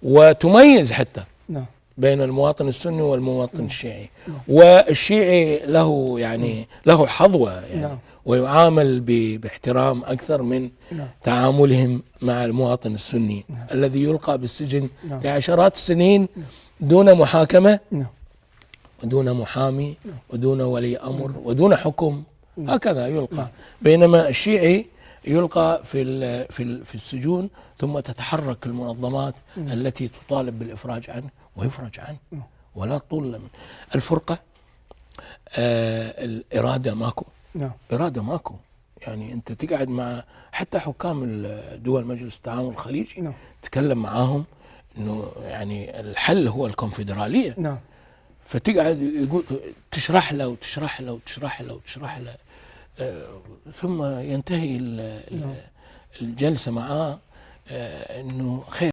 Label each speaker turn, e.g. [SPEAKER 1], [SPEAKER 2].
[SPEAKER 1] وتميز حتى
[SPEAKER 2] نعم.
[SPEAKER 1] بين المواطن السني والمواطن الشيعي. والشيعي له يعني له حظوة يعني
[SPEAKER 2] نعم.
[SPEAKER 1] ويعامل باحترام أكثر من
[SPEAKER 2] نعم.
[SPEAKER 1] تعاملهم مع المواطن السني
[SPEAKER 2] نعم.
[SPEAKER 1] الذي يلقى بالسجن
[SPEAKER 2] نعم.
[SPEAKER 1] لعشرات السنين دون محاكمة
[SPEAKER 2] نعم.
[SPEAKER 1] ودون محامي ودون ولي أمر ودون حكم، هكذا يلقى.
[SPEAKER 2] نعم.
[SPEAKER 1] بينما الشيعي يلقى في السجون، ثم تتحرك المنظمات التي تطالب بالإفراج عنه ويفرج عنه ولا طول من الفرقة. الإرادة ماكو.
[SPEAKER 2] نعم.
[SPEAKER 1] إرادة ماكو. يعني أنت تقعد مع حتى حكام دول مجلس التعاون الخليجي،
[SPEAKER 2] نعم.
[SPEAKER 1] تكلم معاهم إنه يعني الحل هو الكونفدرالية.
[SPEAKER 2] نعم.
[SPEAKER 1] فتقعد يقول تشرح له وتشرح له وتشرح له وتشرح له، ثم ينتهي الجلسة معاه إنه خير.